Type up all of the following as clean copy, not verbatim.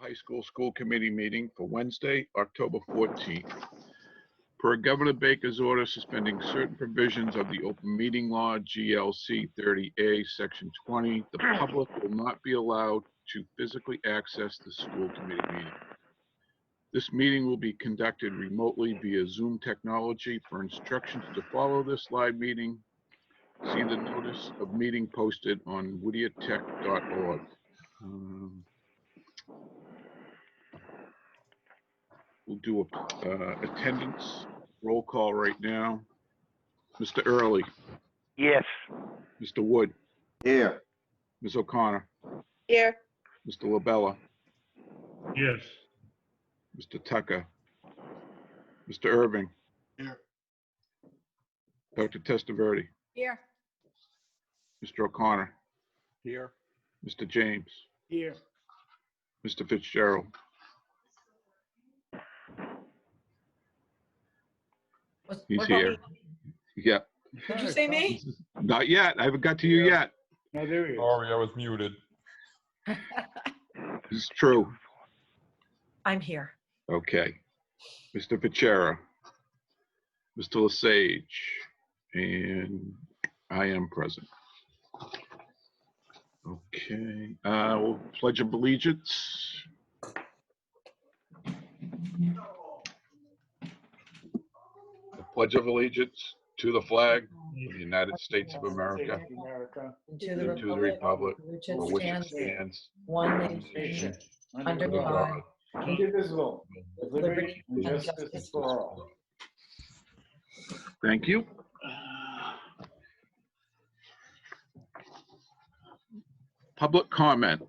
High School School Committee meeting for Wednesday, October 14th. Per Governor Baker's order suspending certain provisions of the Open Meeting Law, GLC 30A, Section 20, the public will not be allowed to physically access the school committee meeting. This meeting will be conducted remotely via Zoom technology. For instructions to follow this live meeting, see the notice of meeting posted on whittiertech.org. We'll do a attendance roll call right now. Mr. Early. Yes. Mr. Wood. Here. Ms. O'Connor. Here. Mr. LaBella. Yes. Mr. Tucker. Mr. Irving. Here. Dr. Testaverde. Here. Mr. O'Connor. Here. Mr. James. Here. Mr. Fitzgerald. He's What about here. me? Yeah, Did you say me? not yet. I haven't got to you yet. No, there he is. Sorry, I was muted. It's true. I'm here. Okay. Mr. Pichera, Mr. Lesage, and I am present. Okay, we'll pledge of allegiance. The Pledge of Allegiance to the flag of the United States of America, To and to the republic for which it stands, one one nation, nation, under under God, God, Indivisible, with liberty liberty and and justice justice for all. Thank you. Public comment.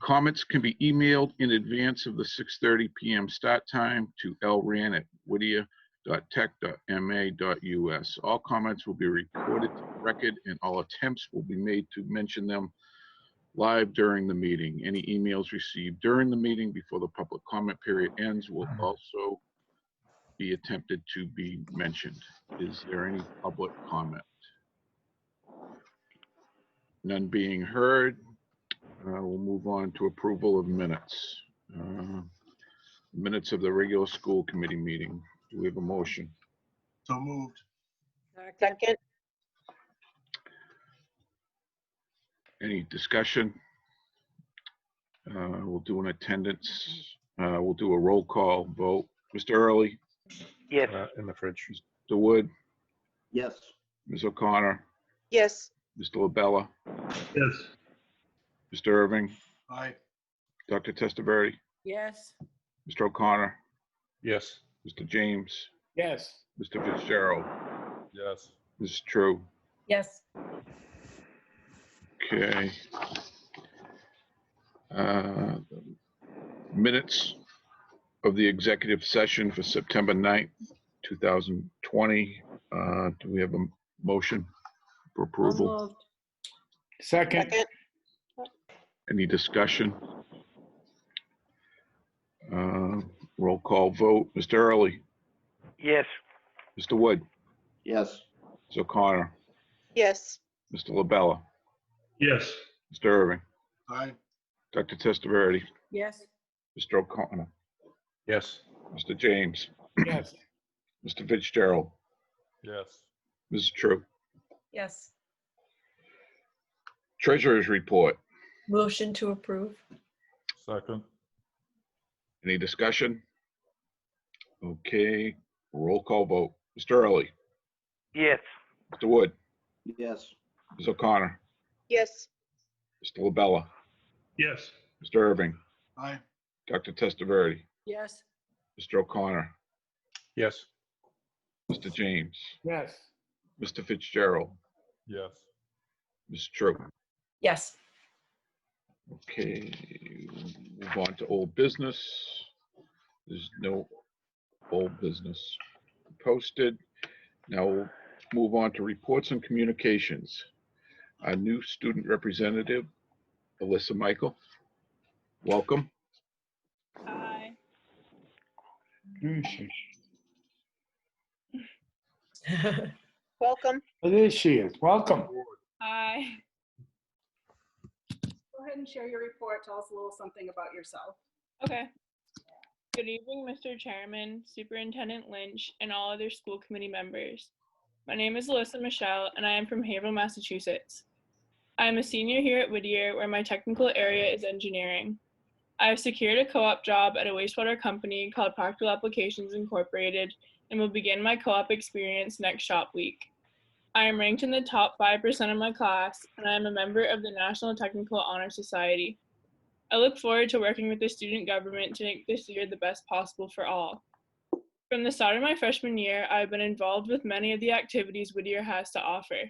Comments can be emailed in advance of the 6:30 p.m. start time to lran@whittier.tech.ma.us. All comments will be recorded to the record, and all attempts will be made to mention them live during the meeting. Any emails received during the meeting before the public comment period ends will also be attempted to be mentioned. Is there any public comment? None being heard. We'll move on to approval of minutes. Minutes of the regular school committee meeting. Do we have a motion? So moved. Second. Any discussion? We'll do an attendance. We'll do a roll call vote. Mr. Early, Yes. In the fridge. Mr. Wood, Yes. Ms. O'Connor, Yes. Mr. LaBella, Yes. Mr. Irving, Aye. Dr. Testaverde, Yes. Mr. O'Connor, Yes. Mr. James, Yes. Mr. Fitzgerald, Yes. Mrs. True. Yes. Okay. Minutes of the executive session for September 9th, 2020. Do we have a motion for approval? Second. Second. Any discussion? Roll call vote. Mr. Early, Yes. Mr. Wood, Yes. Ms. O'Connor, Yes. Mr. LaBella, Yes. Mr. Irving, Aye. Dr. Testaverde, Yes. Mr. O'Connor, Yes. Mr. James, Yes. Mr. Fitzgerald, Yes. Mrs. True. Yes. Treasurer's report. Motion to approve. Second. Any discussion? Okay, roll call vote. Mr. Early, Yes. Mr. Wood, Yes. Ms. O'Connor, Yes. Mr. LaBella, Yes. Mr. Irving, Aye. Dr. Testaverde, Yes. Mr. O'Connor, Yes. Mr. James, Yes. Mr. Fitzgerald, Yes. Ms. True. Yes. Okay, move on to old business. There's no old business posted. Now we'll move on to reports and communications. Our new student representative, Alyssa Michael. Welcome. Hi. Welcome. There she is. Welcome. Hi. ahead and share your report. Tell us a little something about yourself. Okay. Good evening, Mr. Chairman, Superintendent Lynch, and all other school committee members. My name is Alyssa Michelle, and I am from Haverhill, Massachusetts. I am a senior here at Whittier, where my technical area is engineering. I have secured a co-op job at a wastewater company called Practical Applications Incorporated and will begin my co-op experience next shop week. I am ranked in the top 5% of my class, and I am a member of the National Technical Honor Society. I look forward to working with the student government to make this year the best possible for all. From the start of my freshman year, I have been involved with many of the activities Whittier has to offer.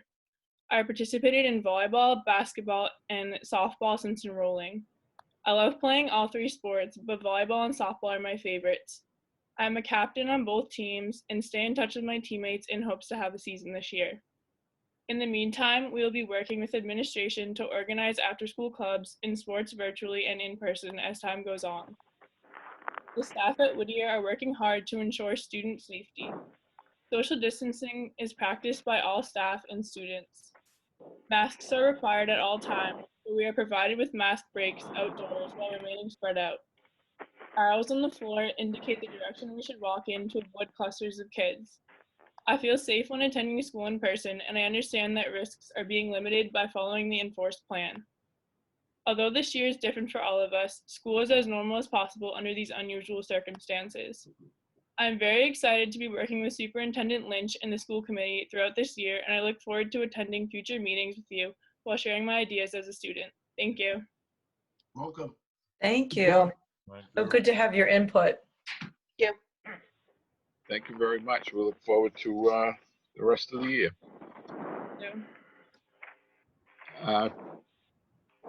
I participated in volleyball, basketball, and softball since enrolling. I love playing all three sports, but volleyball and softball are my favorites. I am a captain on both teams and stay in touch with my teammates in hopes to have a season this year. In the meantime, we will be working with administration to organize after-school clubs in sports virtually and in person as time goes on. The staff at Whittier are working hard to ensure student safety. Social distancing is practiced by all staff and students. Masks are required at all times, but we are provided with mask breaks outdoors while remaining spread out. Arrows on the floor indicate the direction we should walk in to avoid clusters of kids. I feel safe when attending school in person, and I understand that risks are being limited by following the enforced plan. Although this year is different for all of us, school is as normal as possible under these unusual circumstances. I am very excited to be working with Superintendent Lynch and the school committee throughout this year, and I look forward to attending future meetings with you while sharing my ideas as a student. Thank you. Welcome. Thank Good you. job. Thank So you. good to have your input. Thank you very much. We look forward to the rest of the year. So,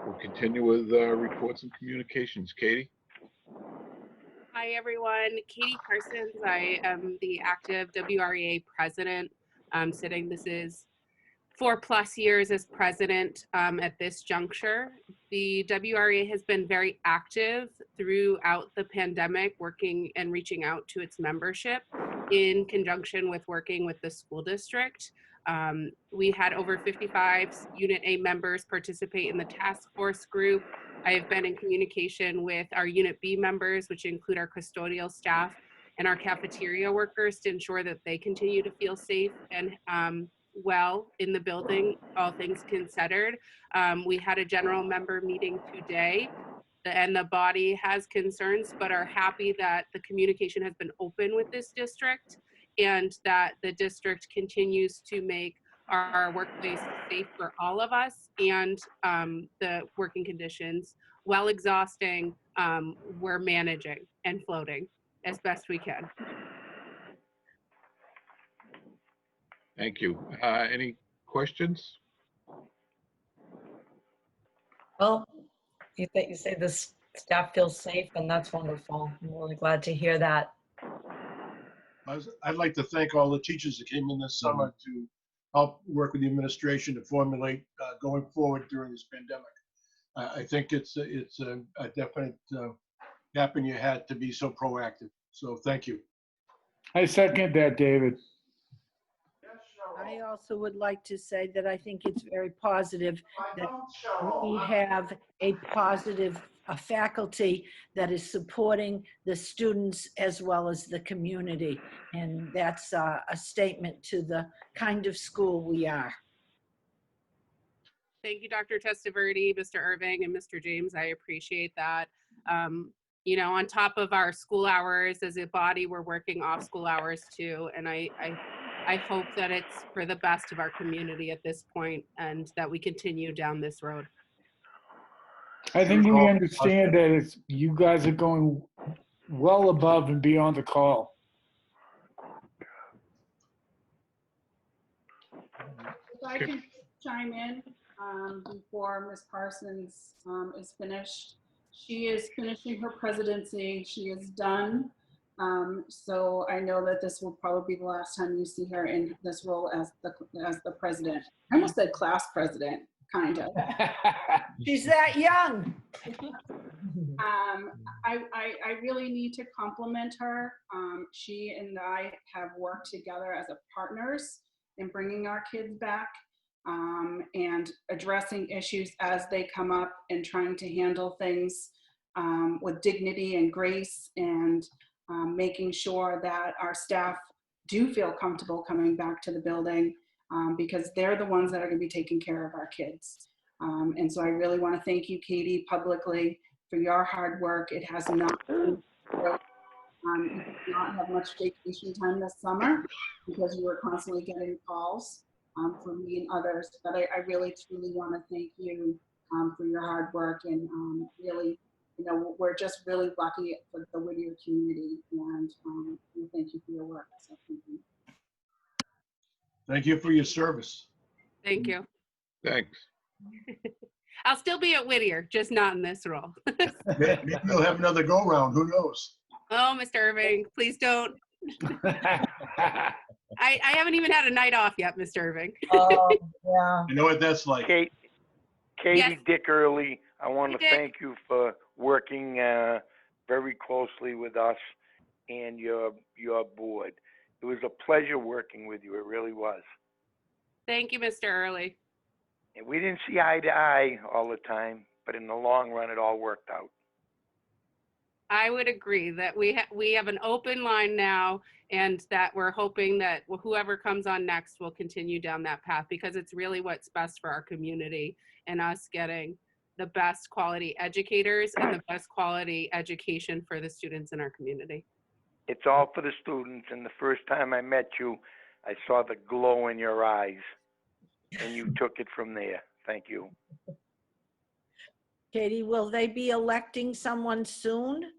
We'll continue with reports and communications. Katie? Hi, everyone. Katie Parsons. I am the active WREA president. This is 4+ years as president at this juncture. The WREA has been very active throughout the pandemic, working and reaching out to its membership in conjunction with working with the school district. We had over 55 Unit A members participate in the task force group. I have been in communication with our Unit B members, which include our custodial staff and our cafeteria workers, to ensure that they continue to feel safe and well in the building, all things considered. We had a general member meeting today, and the body has concerns, but are happy that the communication has been open with this district and that the district continues to make our workplace safe for all of us, and the working conditions, while exhausting, we're managing and floating as best we can. Thank you. Any questions? Well, you say this staff feels safe, and that's wonderful. I'm really glad to hear that. I'd like to thank all the teachers that came in this summer to help work with the administration to formulate going forward during this pandemic. I think it's a definite gap in your hat to be so proactive. So thank you. I second that, David. I also would like to say that I think it's very positive that we have a positive faculty that is supporting the students as well as the community. And that's a statement to the kind of school we are. Thank you, Dr. Testaverde, Mr. Irving, and Mr. James. I appreciate that. You know, on top of our school hours, as a body, we're working off school hours too. And I hope that it's for the best of our community at this point, and that we continue down this road. I think we understand that you guys are going well above and beyond the call. If I can chime in before Ms. Parsons is finished. She is finishing her presidency. She is done. So I know that this will probably be the last time you see her in this role as the president. I almost said class president, kind of. She's that young. I really need to compliment her. She and I have worked together as partners in bringing our kids back. and addressing issues as they come up and trying to handle things with dignity and grace, and making sure that our staff do feel comfortable coming back to the building, because they're the ones that are going to be taking care of our kids. And so I really want to thank you, Katie, publicly for your hard work. It has not been, you did not have much vacation time this summer because you were constantly getting calls from me and others. But I really, truly want to thank you for your hard work, and really, you know, we're just really lucky for the Whittier community, and we thank you for your work. So thank you. Thank you for your service. Thank you. Thanks. I'll still be at Whittier, just not in this role. Maybe you'll have another go-round, who knows? Oh, Mr. Irving, please don't. I haven't even had a night off yet, Mr. Irving. Yeah. You know what that's like. Katie Yes. Dick Early, I want to Hey, Dick. thank you for working very closely with us and your board. It was a pleasure working with you. It really was. Thank you, Mr. Early. And we didn't see eye to eye all the time, but in the long run, it all worked out. I would agree that we have an open line now, and that we're hoping that whoever comes on next will continue down that path, because it's really what's best for our community and us getting the best quality educators and the best quality education for the students in our community. It's all for the students. And the first time I met you, I saw the glow in your eyes, and you took it from there. Thank you. Katie, will they be electing someone soon?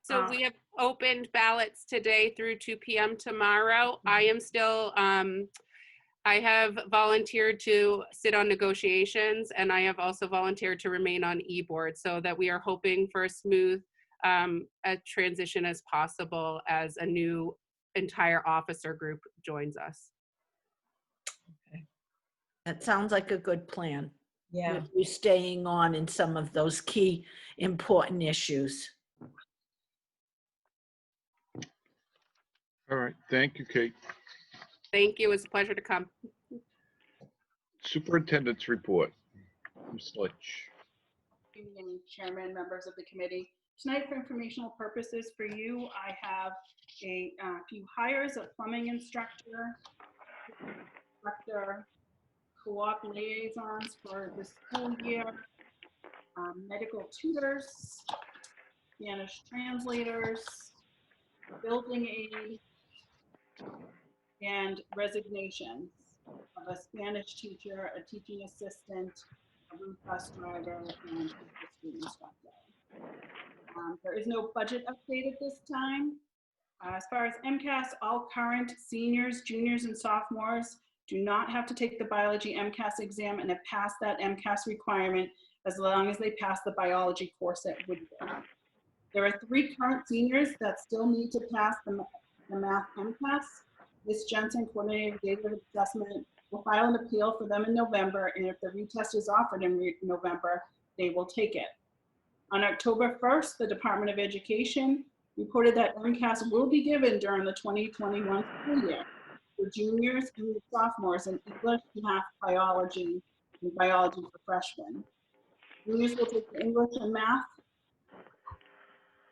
So we have opened ballots today through 2 p.m. tomorrow. I am still, I have volunteered to sit on negotiations, and I have also volunteered to remain on e-board, so that we are hoping for a smooth a transition as possible as a new entire officer group joins us. That sounds like a good plan. Yeah. With you staying on in some of those key important issues. All right. Thank you, Kate. Thank you. It was a pleasure to come. Superintendent's report. Ms. Litch. Good evening, Chairman, members of the committee. Tonight, for informational purposes for you, I have a few hires: a plumbing instructor, co-op liaisons for the school year, medical tutors, Spanish translators, building aid, and resignations of a Spanish teacher, a teaching assistant, a route bus driver, and a history instructor. There is no budget update at this time. As far as MCAS, all current seniors, juniors, and sophomores do not have to take the biology MCAS exam and have passed that MCAS requirement as long as they pass the biology course at Whittier. There are 3 current seniors that still need to pass the math MCAS. Ms. Jensen, coordinator of data assessment, will file an appeal for them in November, and if the retest is offered in November, they will take it. On October 1st, the Department of Education reported that MCAS will be given during the 2021 school year for juniors and sophomores in English, math, biology, and biology for freshmen. Juniors will take the English and math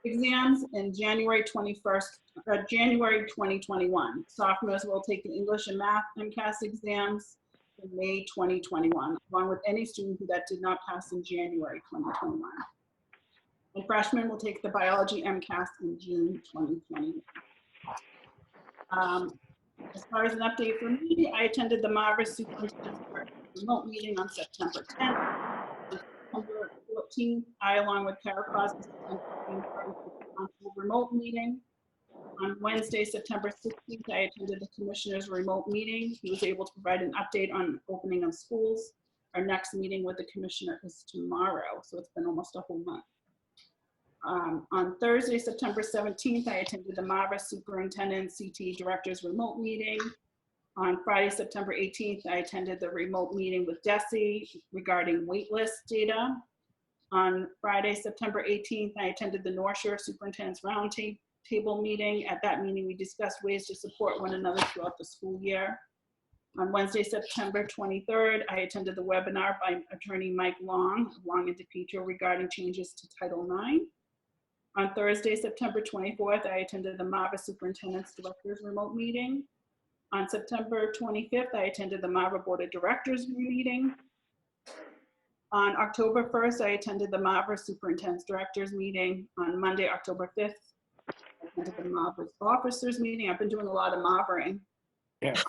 exams in January 2021. Sophomores will take the English and math MCAS exams in May 2021, along with any student that did not pass in January 2021. And freshmen will take the biology MCAS in June 2021. As far as an update for me, I attended the Marvis Superintendent's remote meeting on September 10th. On September 14th, I, along with Kara Crosby, remote meeting. On Wednesday, September 16th, I attended the commissioner's remote meeting. He was able to provide an update on opening of schools. Our next meeting with the commissioner is tomorrow, so it's been almost a whole month. On Thursday, September 17th, I attended the Marvis Superintendent CT Director's remote meeting. On Friday, September 18th, I attended the remote meeting with DESE regarding waitlist data. On Friday, September 18th, I attended the North Shore Superintendent's Roundtable meeting. At that meeting, we discussed ways to support one another throughout the school year. On Wednesday, September 23rd, I attended the webinar by attorney Mike Long of Long and DePietro regarding changes to Title IX. On Thursday, September 24th, I attended the MAVA Superintendent's Directors Remote Meeting. On September 25th, I attended the MAVA Board of Directors meeting. On October 1st, I attended the MAVA Superintendent's Directors meeting. On Monday, October 5th, I attended the MAVA Officers meeting. I've been doing a lot of MAVAing. Yes.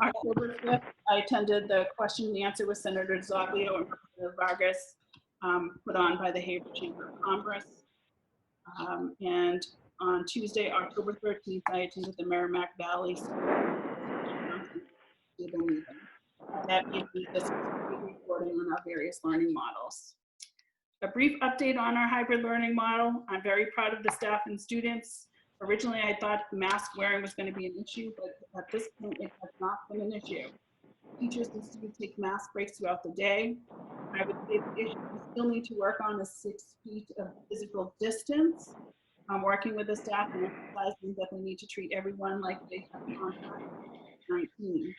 October 5th, I attended the question and answer with Senator Zoglio and Representative Vargas, put on by the Haverhill Chamber of Commerce. And on Tuesday, October 13th, I attended the Merrimack Valley meeting. That gave me this reporting on our various learning models. A brief update on our hybrid learning model. I'm very proud of the staff and students. Originally, I thought mask wearing was going to be an issue, but at this point, it has not been an issue. Teachers and students take mask breaks throughout the day. I would say the issue we still need to work on is 6 feet of physical distance. I'm working with the staff and emphasizing that they need to treat everyone like they have contact with COVID-19.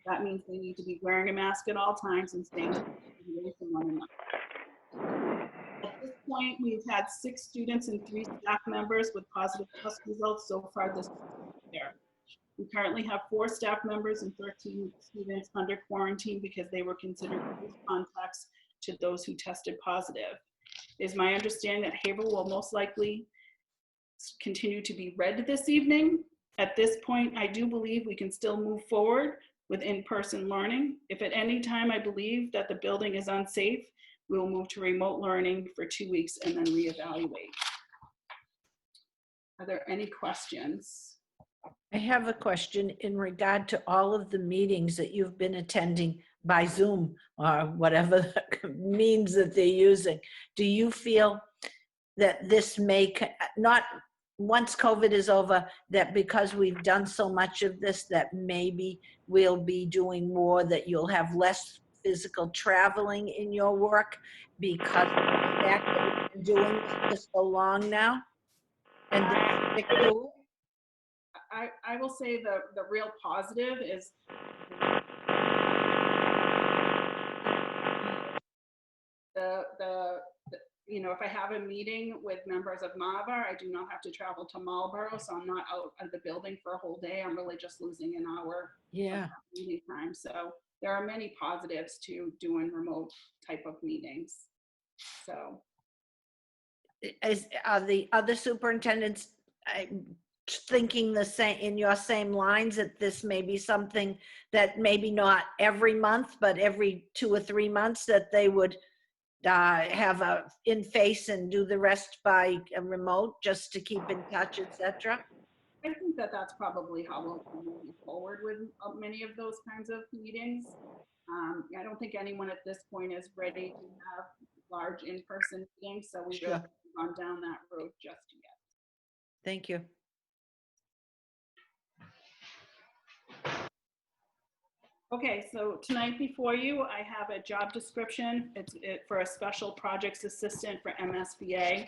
That means they need to be wearing a mask at all times and staying away from one another. At this point, we've had 6 students and 3 staff members with positive test results so far this year. We currently have 4 staff members and 13 students under quarantine because they were considered close contacts to those who tested positive. It is my understanding that Haverhill will most likely continue to be red this evening. At this point, I do believe we can still move forward with in-person learning. If at any time I believe that the building is unsafe, we will move to remote learning for 2 weeks and then reevaluate. Are there any questions? I have a question in regard to all of the meetings that you've been attending by Zoom or whatever means that they're using. Do you feel that this may, not once COVID is over, that because we've done so much of this, that maybe we'll be doing more, that you'll have less physical traveling in your work because of the fact that we've been doing this for so long now? And stick to it? I will say the real positive is you know, if I have a meeting with members of MAVA, I do not have to travel to Marlboro, so I'm not out of the building for a whole day. I'm really just losing an hour of meeting time. So there are many positives to doing remote type of meetings. So Are the other superintendents thinking the same, in your same lines, that this may be something that maybe not every month, but every 2 or 3 months, that they would have a in-face and do the rest by a remote, just to keep in touch, etc.? I think that that's probably how we'll move forward with many of those kinds of meetings. I don't think anyone at this point is ready to have large in-person meetings, so we haven't gone down that road just yet. Thank you. Okay, so tonight before you, I have a job description. It's for a special projects assistant for MSBA.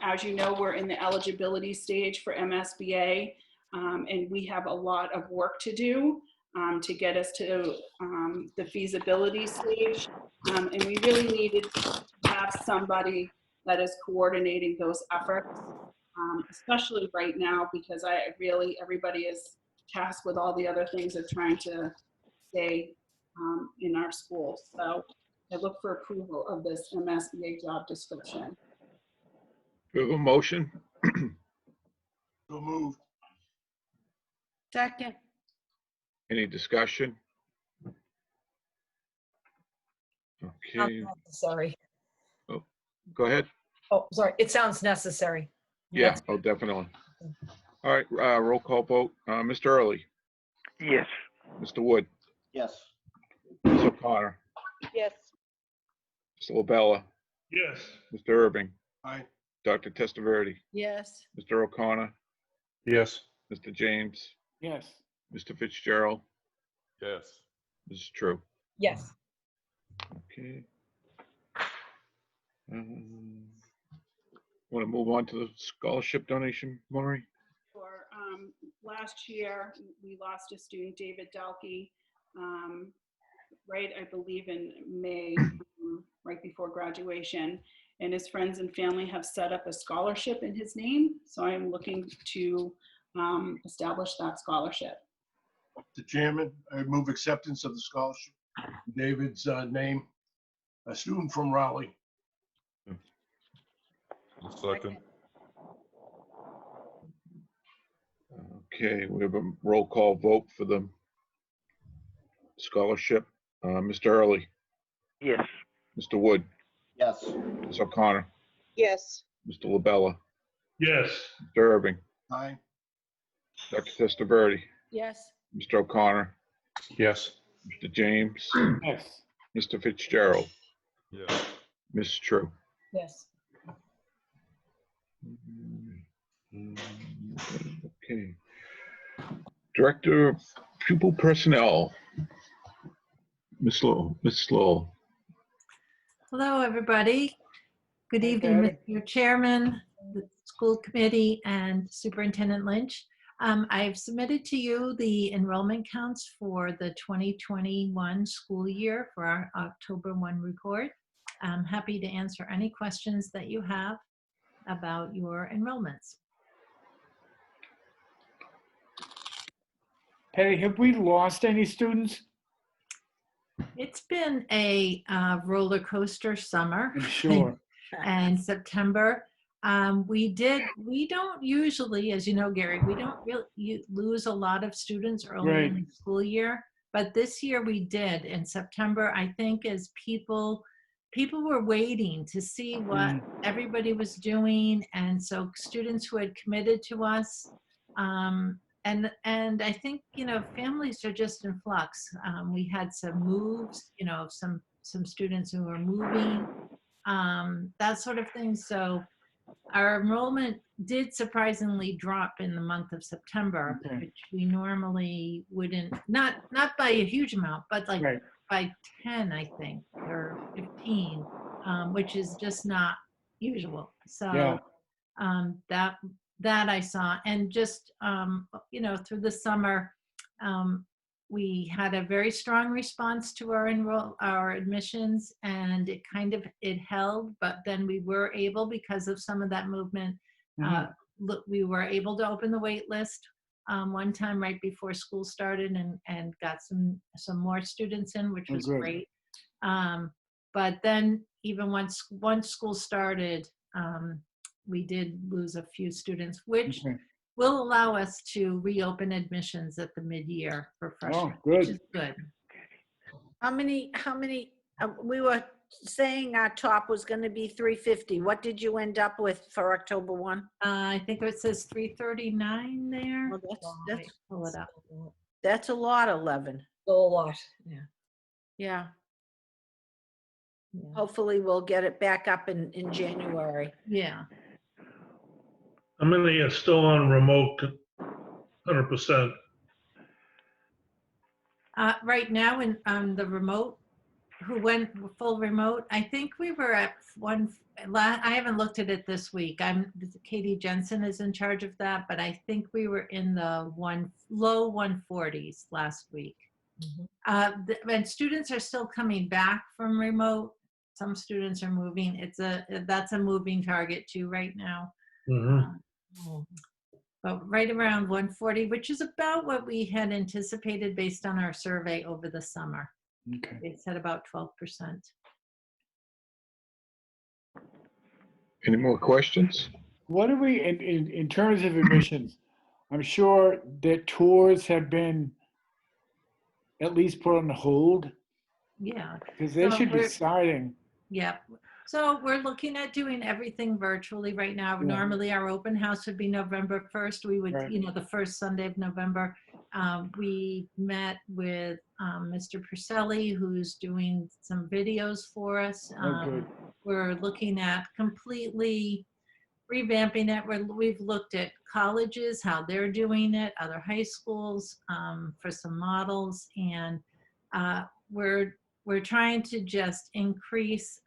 As you know, we're in the eligibility stage for MSBA, and we have a lot of work to do to get us to the feasibility stage. And we really needed to have somebody that is coordinating those efforts, especially right now, because everybody is tasked with all the other things of trying to stay in our schools. So I look for approval of this MSBA job description. We have a motion. So moved. Second. Any discussion? Okay, Sorry. go ahead. Oh, sorry. It sounds necessary. Yeah, oh, definitely. All right, roll call vote. Mr. Early, Yes. Mr. Wood, Yes. Ms. O'Connor, Yes. Mr. LaBella, Yes. Mr. Irving, Aye. Dr. Testaverde, Yes. Mr. O'Connor, Yes. Mr. James, Yes. Mr. Fitzgerald, Yes. Mrs. True. Yes. Okay. Want to move on to the scholarship donation, Maury? For last year, we lost a student, David Dalkey, right, I believe in May, right before graduation. And his friends and family have set up a scholarship in his name. So I'm looking to establish that scholarship. Mr. Chairman, I move acceptance of the scholarship. David's name, a student from Raleigh. Second. Okay, we have a roll call vote for the scholarship. Mr. Early, Yes. Mr. Wood, Yes. Ms. O'Connor, Yes. Mr. LaBella, Yes. Mr. Irving, Aye. Dr. Testaverde, Yes. Mr. O'Connor, Yes. Mr. James, Yes. Mr. Fitzgerald, Yes. Ms. True. Yes. Okay. Director of Pupil Personnel, Ms. Lowell. Hello, everybody. Good Hi, evening, Patty. Mr. Chairman, the school committee, and Superintendent Lynch. I've submitted to you the enrollment counts for the 2021 school year for our October 1 report. I'm happy to answer any questions that you have about your enrollments. Patty, have we lost any students? It's been a roller coaster summer. I'm sure. And September. We don't usually, as you know, Gary, we don't really lose a lot of students early in the school year, but this year we did. In September, I think as people were waiting to see what everybody was doing, and so students who had committed to us, and I think, you know, families are just in flux. We had some moves, you know, some students who were moving, that sort of thing. So our enrollment did surprisingly drop in the month of September, which we normally wouldn't, not by a huge amount, but like by 10, I think, or 15, which is just not usual. So that I saw, and just, you know, through the summer, we had a very strong response to our admissions, and it held, but then we were able, because of some of that movement, we were able to open the wait list one time right before school started, and got some more students in, which was great. But then even once school started, we did lose a few students, which will allow us to reopen admissions at the mid-year for freshmen, which is good. How many, we were saying our top was going to be 350. What did you end up with for October 1? I think it says 339 there. Well, that's pull it up. That's a lot, 11. A lot, yeah. Yeah. Hopefully we'll get it back up in January. Yeah. How many are still on remote 100%? Right now in the remote, who went full remote, I think we were at I haven't looked at it this week. Katie Jensen is in charge of that, but I think we were in the low 140s last week. And students are still coming back from remote. Some students are moving. That's a moving target too right now. But right around 140, which is about what we had anticipated based on our survey over the summer. It said about 12%. Any more questions? What are we, in terms of admissions, I'm sure that tours have been at least put on hold. Yeah. Because they should be starting. Yeah. So we're looking at doing everything virtually right now. Normally our open house would be November 1st. We would, you know, the first Sunday of November. We met with Mr. Purcelli, who's doing some videos for us. We're looking at completely revamping it. We've looked at colleges, how they're doing it, other high schools, for some models. And we're trying to just increase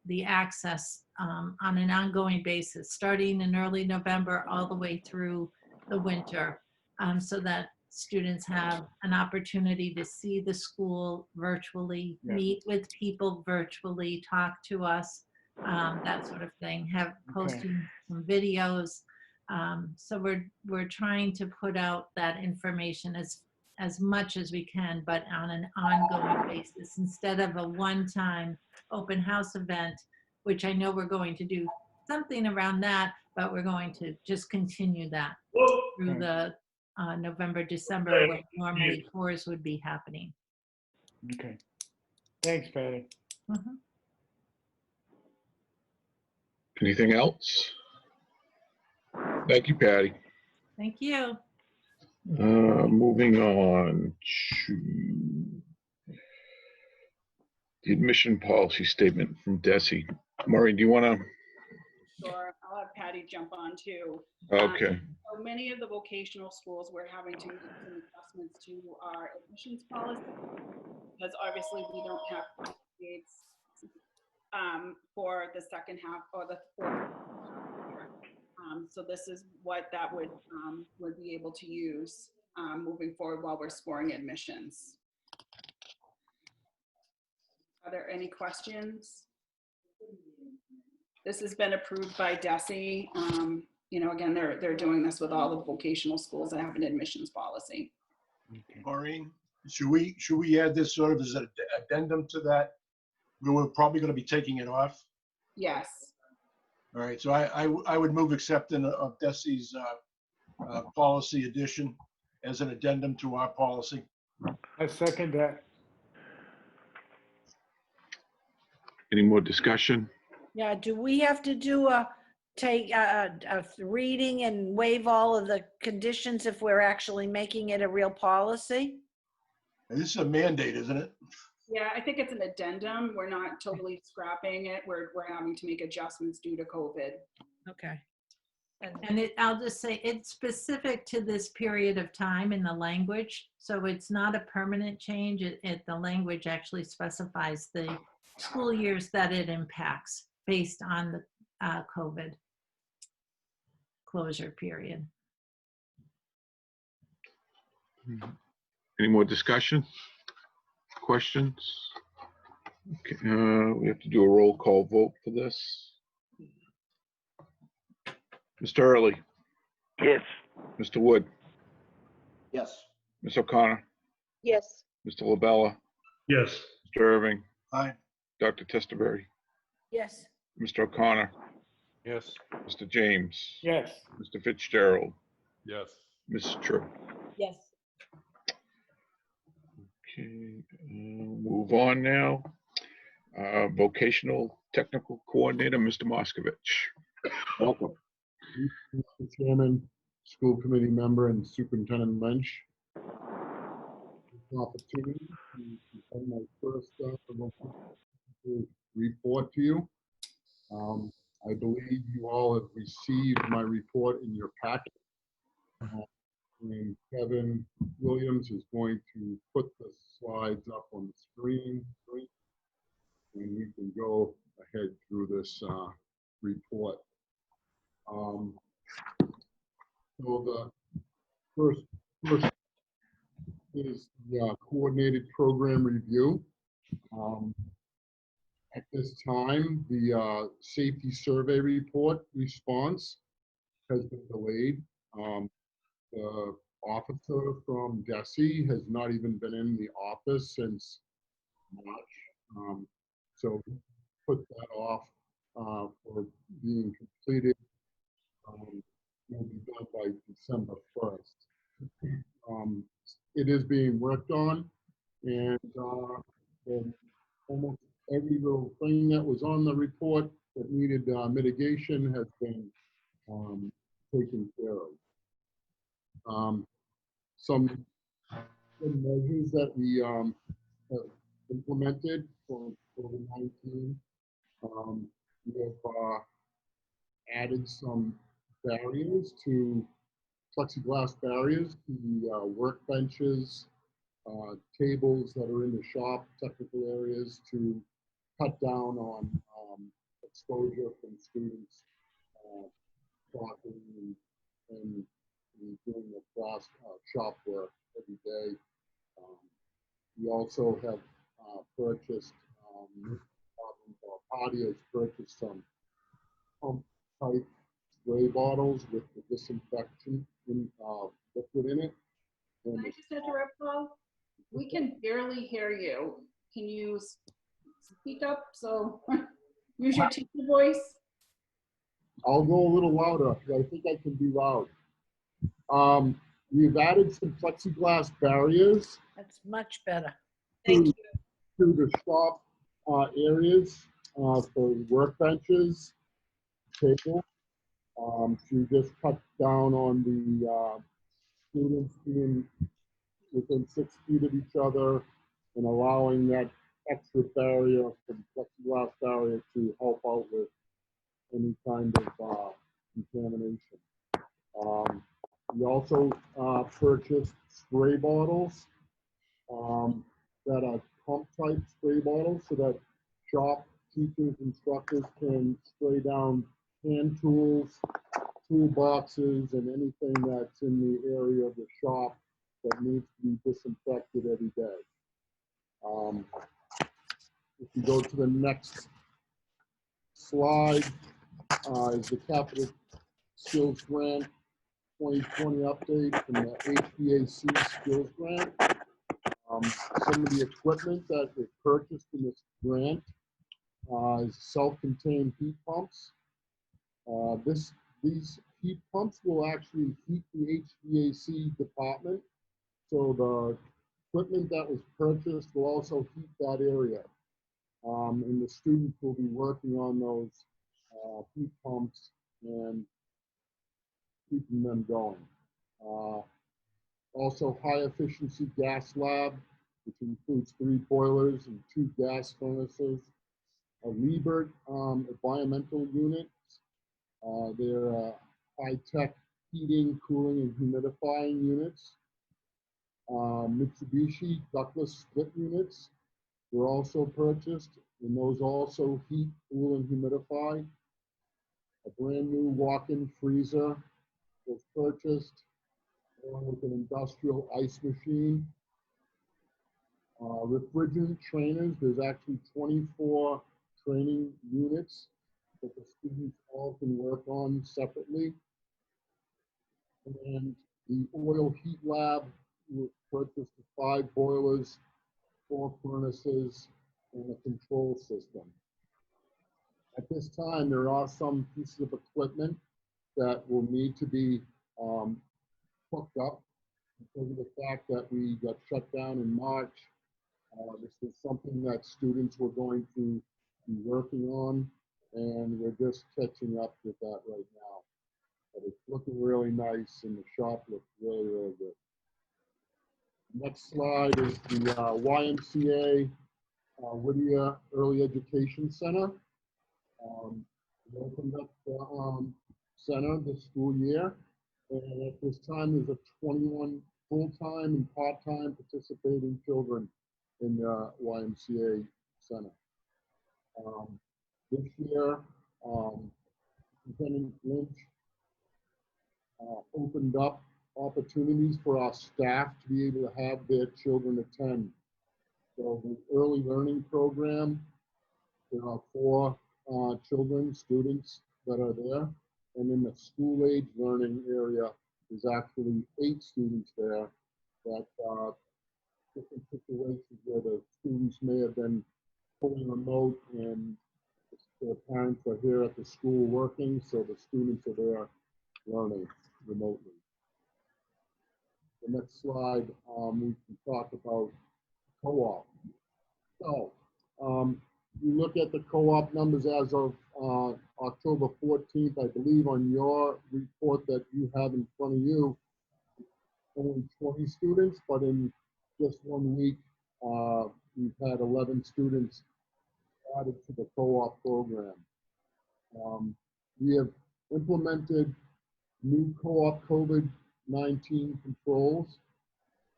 the access on an ongoing basis, starting in early November all the way through the winter, so that students have an opportunity to see the school virtually, Yeah. meet with people virtually, talk to us, that sort of thing, have posting some videos. So we're trying to put out that information as much as we can, but on an ongoing basis, instead of a one-time open house event, which I know we're going to do something around that, but we're going to just continue that through the November, December, when normally tours would be happening. Okay. Thanks, Patty. Mhm. Anything else? Thank you, Patty. Thank you. Moving on to the admission policy statement from Desi. Maureen, do you want to? Sure, I'll have Patty jump on too. Okay. So many of the vocational schools, we're having to make some adjustments to our admissions policy because obviously we don't have dates for the second half or the fourth. So this is what that would be able to use moving forward while we're scoring admissions. Are there any questions? This has been approved by DESE. You know, again, they're doing this with all the vocational schools that have an admissions policy. Maureen, should we add this sort of as an addendum to that? We're probably going to be taking it off. Yes. All right, so I would move acceptance of DESI's policy addition as an addendum to our policy. I second that. Any more discussion? Yeah, do we have to do a reading and waive all of the conditions if we're actually making it a real policy? And this is a mandate, isn't it? Yeah, I think it's an addendum. We're not totally scrapping it. We're having to make adjustments due to COVID. Okay. And I'll just say it's specific to this period of time in the language. So it's not a permanent change. The language actually specifies the school years that it impacts based on the COVID closure period. Any more discussion? Questions? Okay, we have to do a roll call vote for this. Mr. Early, Yes. Mr. Wood, Yes. Ms. O'Connor, Yes. Mr. LaBella, Yes. Mr. Irving, Aye. Dr. Testerberry, Yes. Mr. O'Connor, Yes. Mr. James, Yes. Mr. Fitzgerald, Yes. Mrs. True. Yes. Okay, move on now. Vocational Technical Coordinator, Mr. Moskovich. Welcome. Mr. Chairman, school committee member, and Superintendent Lynch. This opportunity to present my first report to you. I believe you all have received my report in your packet. And Kevin Williams is going to put the slides up on the screen. And we can go ahead through this report. So the first is the coordinated program review. At this time, the safety survey report response has been delayed. The officer from DESE has not even been in the office since March. So put that off for being completed. Will be done by December 1st. It is being worked on, and almost every little thing that was on the report that needed mitigation has been taken care of. Some measures that we have implemented for COVID-19. We have added some barriers to plexiglass barriers to workbenches, tables that are in the shop, technical areas, to cut down on exposure from students talking and doing the class shop work also have purchased, Party has purchased some pump type spray bottles with the disinfection liquid in it. Can I just interrupt, Paul? We can barely hear you. Can you speak up? So use your teacher voice. I'll go a little louder because I think I can be loud. We've added some plexiglass barriers That's much better. Thank you. to the shop areas for workbenches, tables, to just cut down on the students being within 6 feet of each other and allowing that extra barrier from plexiglass barrier to help out with any kind of contamination. We also purchased spray bottles that are pump type spray bottles so that shop teachers, instructors can spray down hand tools, toolboxes, and anything that's in the area of the shop that needs to be disinfected every day. If you go to the next slide, is the Capital Skills Grant 2020 update from the HVAC Skills Grant. Some of the equipment that was purchased in this grant is self-contained heat pumps. These heat pumps will actually heat the HVAC department. So the equipment that was purchased will also heat that area. And the students will be working on those heat pumps and keeping them going. Also high efficiency gas lab, which includes 3 boilers and 2 gas furnaces. A Liebert environmental unit. They're high-tech heating, cooling, and humidifying units. Mitsubishi ductless split units were also purchased, and those also heat, cool, and humidify. A brand new walk-in freezer was purchased, along with an industrial ice machine. Refrigerant trainers, there's actually 24 training units that the students all can work on separately. And the oil heat lab was purchased 5 boilers, 4 furnaces, and a control system. At this time, there are some pieces of equipment that will need to be hooked up because of the fact that we got shut down in March. This is something that students were going to be working on, and we're just catching up with that right now. But it's looking really nice, and the shop looks really, really good. Next slide is the YMCA Whittier Early Education Center. We opened up the center this school year, and at this time there's a 21 full-time and part-time participating children in the YMCA Center. This year, Superintendent Lynch opened up opportunities for our staff to be able to have their children attend. So the early learning program, there are 4 children, students that are there. And in the school age learning area, there's actually 8 students there that different situations where the students may have been fully remote and their parents are here at the school working, so the students are there learning remotely. The next slide, we can talk about co-op. So, you look at the co-op numbers as of October 14th, I believe on your report that you have in front of you, only 20 students, but in just 1 week, we've had 11 students added to the co-op program. We have implemented new co-op COVID-19 controls.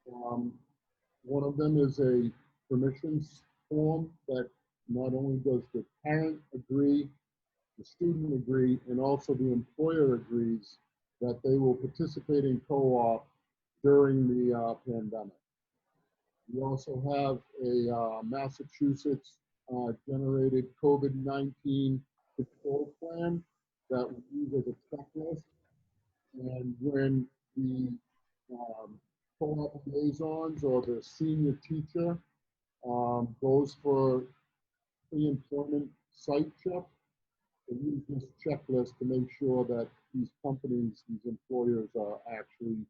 One of them is a permissions form that not only does the parent agree, the student agree, and also the employer agrees that they will participate in co-op during the pandemic. We also have a Massachusetts generated COVID-19 control plan that we use as a checklist. And when the co-op liaisons or the senior teacher goes for pre-employment site check, we use this checklist to make sure that these companies, these employers are actually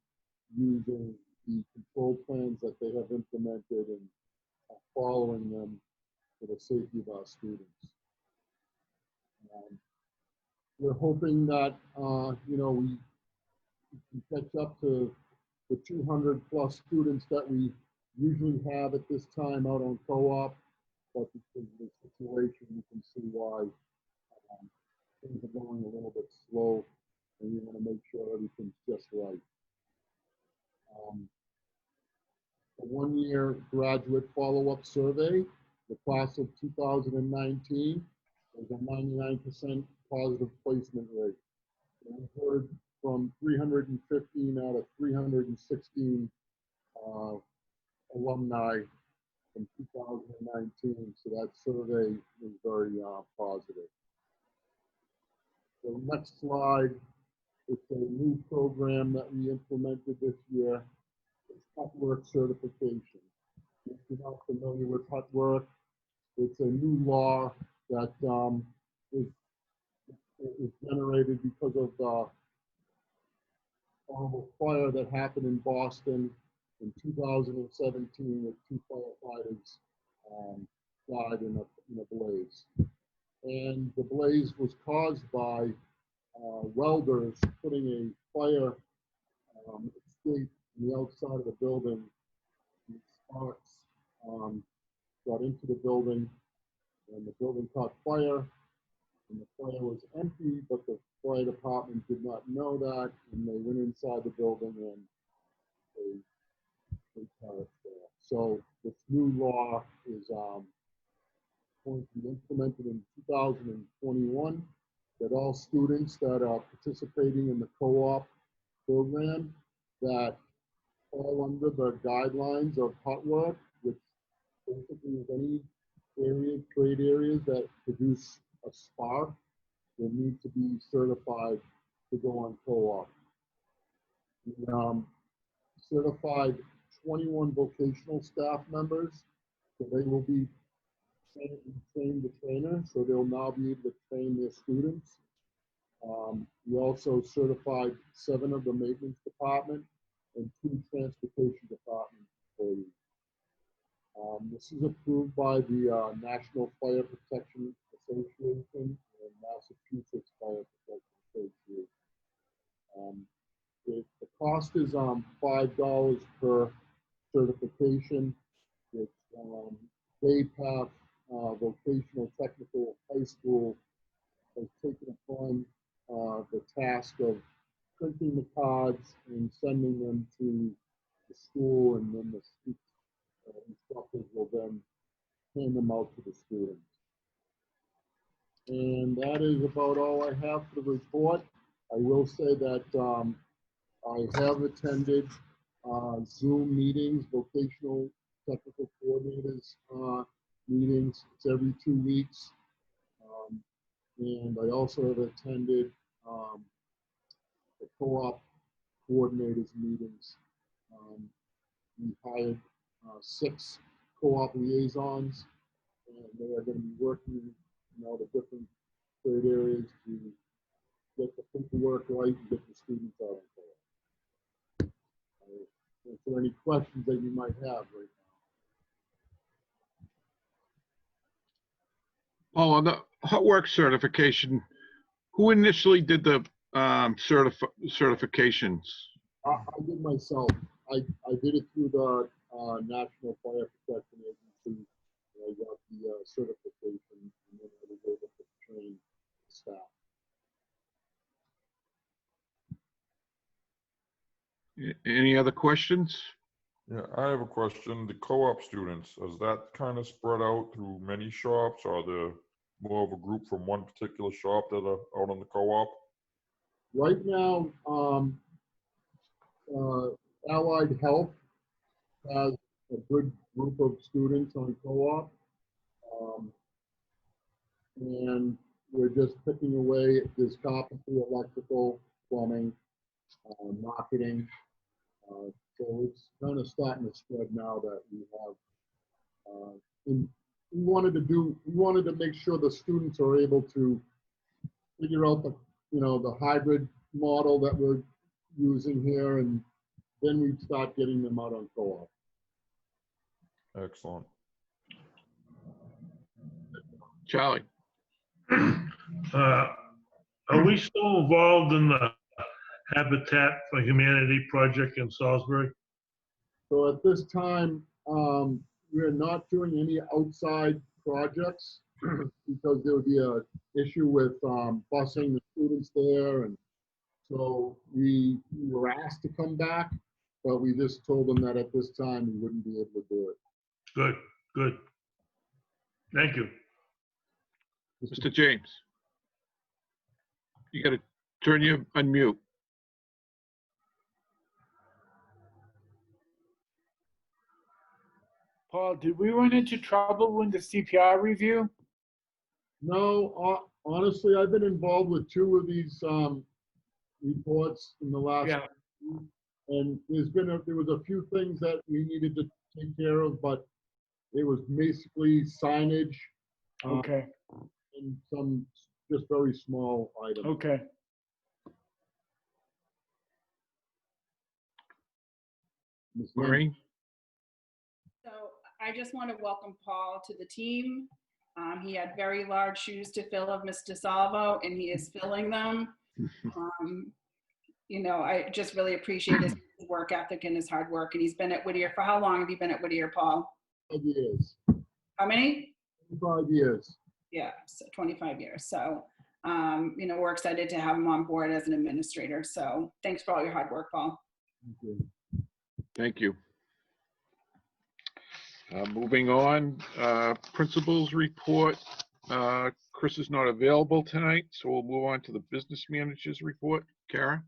using the control plans that they have implemented and following them for the safety of our students. We're hoping that, we can catch up to the 200 plus students that we usually have at this time out on co-op, but because of the situation, you can see why things are going a little bit slow, and we want to make sure everything's just right. The one-year graduate follow-up survey, the class of 2019, was a 99% positive placement rate. And we heard from 315 out of 316 alumni from 2019, so that survey was very positive. The next slide, it's a new program that we implemented this year. It's hot work certification. If you're not familiar with hot work, it's a new law that is generated because of the horrible fire that happened in Boston in 2017, with 2 firefighters died in a blaze. And the blaze was caused by welders putting a fire escape on the outside of the building. And sparks got into the building, and the building caught fire. And the fire was empty, but the fire department did not know that, and they went inside the building and they perished there. So this new law is going to be implemented in 2021, that all students that are participating in the co-op program that fall under the guidelines of hot work, which basically is any trade areas that produce a spark, will need to be certified to go on co-op. We certified 21 vocational staff members, so they will be trained the trainer, so they'll now be able to train their students. We also certified 7 of the maintenance department and 2 transportation department employees. This is approved by the National Fire Protection Association and Massachusetts Fire Protection Association. The cost is $5 per certification. It's Bay Path Vocational Technical High School has taken upon the task of printing the cards and sending them to the school, and then the instructors will then hand them out to the students. And that is about all I have for the report. I will say that I have attended Zoom meetings, vocational technical coordinators meetings. It's every 2 weeks. And I also have attended the co-op coordinators meetings. We hired 6 co-op liaisons, and they are going to be working in all the different trade areas to get the paperwork right and get the students out of co-op. If there are any questions that you might have right now. Oh, on the hot work certification, who initially did the certifications? I did myself. I did it through the National Fire Protection Agency. I got the certification, and then I was able to train the staff. Any other questions? Yeah, I have a question. The co-op students, is that kind of spread out through many shops, or are there more of a group from one particular shop that are out on the co-op? Right now, Allied Health has a good group of students on co-op. And we're just picking away at this carpentry, electrical, plumbing, marketing. So it's kind of starting to spread now that we have. And we wanted to make sure the students are able to figure out the hybrid model that we're using here, and then we start getting them out on co-op. Excellent. Charlie? Are we still involved in the Habitat for Humanity project in Salisbury? So at this time, we're not doing any outside projects because there would be a issue with busing the students there. And so we were asked to come back, but we just told them that at this time we wouldn't be able to do it. Good, good. Thank you. Mr. James? You got to turn your unmute. Paul, did we run into trouble in the CPR review? No, honestly, I've been involved with 2 of these reports in the last week, and there was a few things that we needed to take care of, but it was basically signage. Okay. And some just very small items. Okay. Ms. Maureen? So I just want to welcome Paul to the team. He had very large shoes to fill of Mr. Salvo, and he is filling them. I just really appreciate his work ethic and his hard work. And he's been at Whittier for how long have you been at Whittier, Paul? 5 years. How many? 5 years. Yeah, so 25 years. So, we're excited to have him on board as an administrator. So thanks for all your hard work, Paul. Thank you. Thank you. Moving on, principals report. Chris is not available tonight, so we'll move on to the business manager's report. Kara?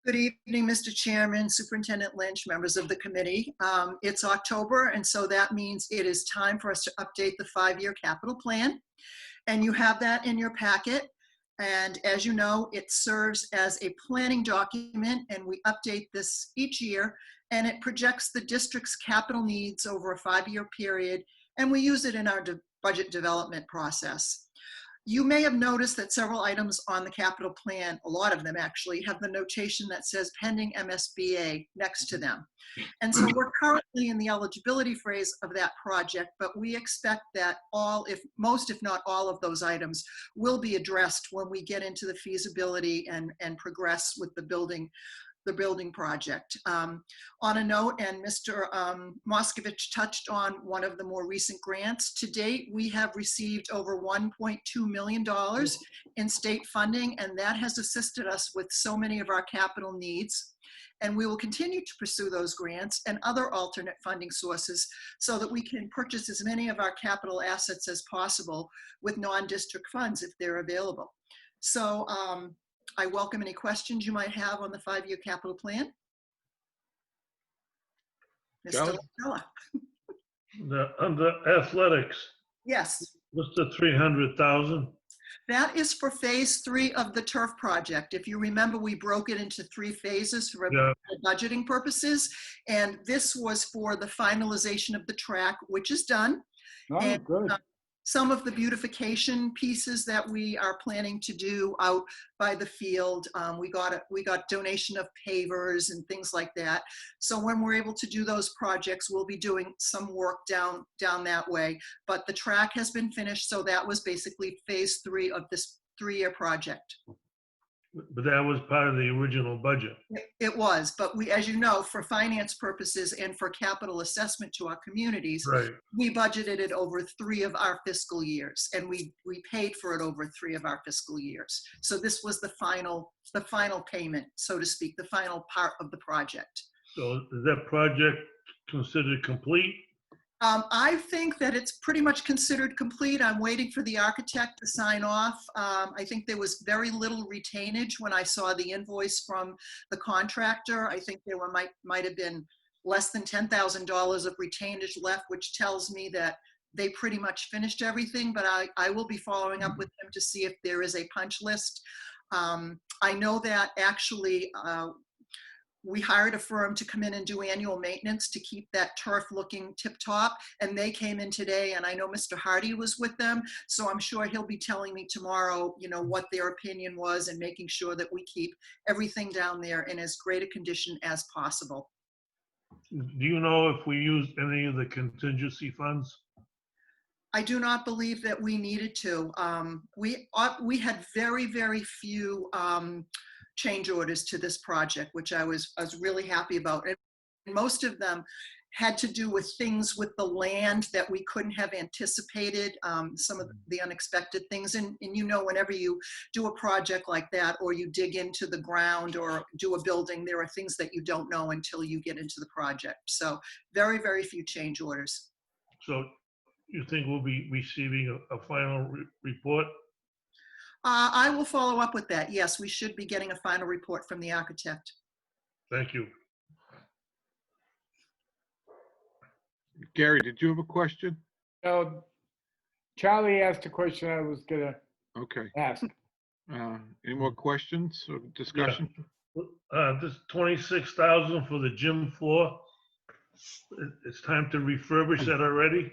Good evening, Mr. Chairman, Superintendent Lynch, members of the committee. It's October, and so that means it is time for us to update the 5-year capital plan. And you have that in your packet. And as you know, it serves as a planning document, and we update this each year, and it projects the district's capital needs over a 5-year period, and we use it in our budget development process. You may have noticed that several items on the capital plan, a lot of them actually, have the notation that says pending MSBA next to them. And so we're currently in the eligibility phase of that project, but we expect that most, if not all of those items will be addressed when we get into the feasibility and progress with the building project. On a note, and Mr. Moskovich touched on one of the more recent grants. To date, we have received over $1.2 million in state funding, and that has assisted us with so many of our capital needs. And we will continue to pursue those grants and other alternate funding sources so that we can purchase as many of our capital assets as possible with non-district funds if they're available. So, I welcome any questions you might have on the 5-year capital plan. Mr. LaCella. Under athletics. Yes. What's the 300,000? That is for phase 3 of the turf project. If you remember, we broke it into 3 phases for budgeting purposes. And this was for the finalization of the track, which is done. Oh, and, good. Some of the beautification pieces that we are planning to do out by the field. We got donation of pavers and things like that. So when we're able to do those projects, we'll be doing some work down that way. But the track has been finished, so that was basically phase 3 of this 3-year project. But that was part of the original budget. It was, but we, as you know, for finance purposes and for capital assessment to our communities, right, we budgeted it over 3 of our fiscal years, and we paid for it over 3 of our fiscal years. So this was the final payment, so to speak, the final part of the project. So is that project considered complete? I think that it's pretty much considered complete. I'm waiting for the architect to sign off. I think there was very little retainage when I saw the invoice from the contractor. I think there might have been less than $10,000 of retainage left, which tells me that they pretty much finished everything, but I will be following up with them to see if there is a punch list. I know that actually we hired a firm to come in and do annual maintenance to keep that turf looking tip top, and they came in today, and I know Mr. Hardy was with them, so I'm sure he'll be telling me tomorrow, you know, what their opinion was and making sure that we keep everything down there in as great a condition as possible. Do you know if we used any of the contingency funds? I do not believe that we needed to. We had very, very few change orders to this project, which I was really happy about. And most of them had to do with things with the land that we couldn't have anticipated, some of the unexpected things. And you know, whenever you do a project like that, or you dig into the ground or do a building, there are things that you don't know until you get into the project. So very, very few change orders. So you think we'll be receiving a final report? I will follow up with that. Yes, we should be getting a final report from the architect. Thank you. Gary, did you have a question? No, Charlie asked a question I was gonna Okay. ask. Any more questions or discussion? This 26,000 for the gym floor. It's time to refurbish that already?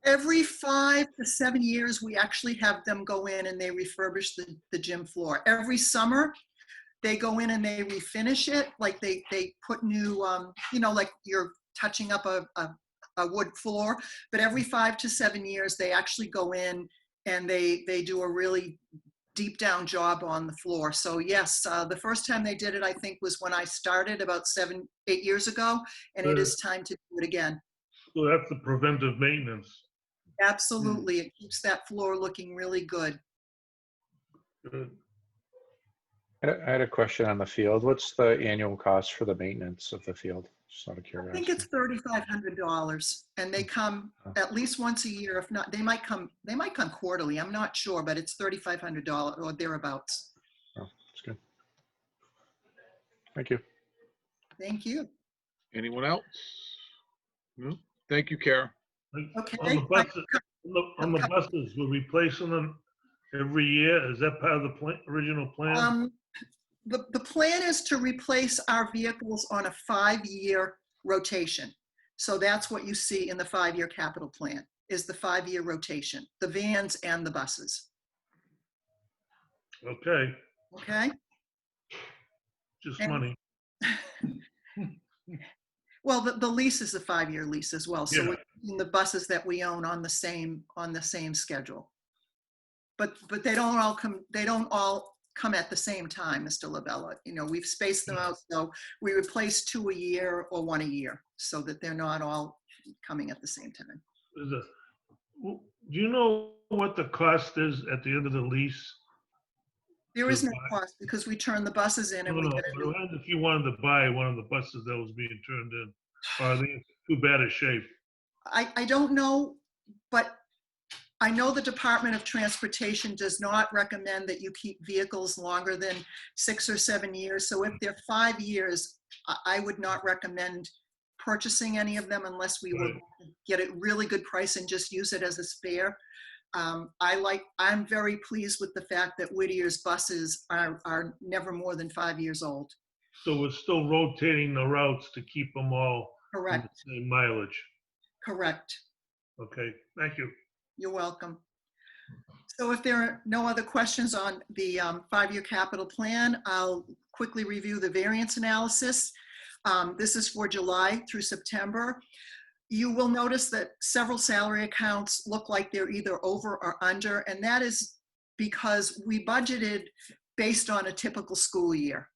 Every 5 to 7 years, we actually have them go in and they refurbish the gym floor. Every summer, they go in and they refinish it. Like they put new, you know, like you're touching up a wood floor. But every 5 to 7 years, they actually go in and they do a really deep down job on the floor. So yes, the first time they did it, I think, was when I started about 7, 8 years ago. And it is time to do it again. So that's the preventive maintenance. Absolutely. It keeps that floor looking really good. Good. I had a question on the field. What's the annual cost for the maintenance of the field? Just out of I curiosity. think it's $3,500, and they come at least once a year. If not, they might come quarterly. I'm not sure, but it's $3,500 or thereabouts. Oh, that's good. Thank you. Thank you. Anyone else? No? Thank you, Kara. Okay. On the buses, we're replacing them every year. Is that part of the original plan? The plan is to replace our vehicles on a 5-year rotation. So that's what you see in the 5-year capital plan, is the 5-year rotation, the vans and the buses. Okay. Okay. Just money. Well, the lease is a 5-year lease as well. So Yeah. we're using the buses that we own on the same schedule. But they don't all come at the same time, Mr. Labella. You know, we've spaced them out, so we replace 2 a year or 1 a year so that they're not all coming at the same time. Do you know what the cost is at the end of the lease? There is no cost because we turn the buses in and we get a new. If you wanted to buy one of the buses that was being turned in, are they in too bad a shape? I don't know, but I know the Department of Transportation does not recommend that you keep vehicles longer than 6 or 7 years. So if they're 5 years, I would not recommend purchasing any of them unless we will get a really good price and just use it as a spare. I'm very pleased with the fact that Whittier's buses are never more than 5 years old. So we're still rotating the routes to keep them all Correct. in the same mileage. Correct. Okay, thank you. You're welcome. So if there are no other questions on the 5-year capital plan, I'll quickly review the variance analysis. This is for July through September. You will notice that several salary accounts look like they're either over or under, and that is because we budgeted based on a typical school year.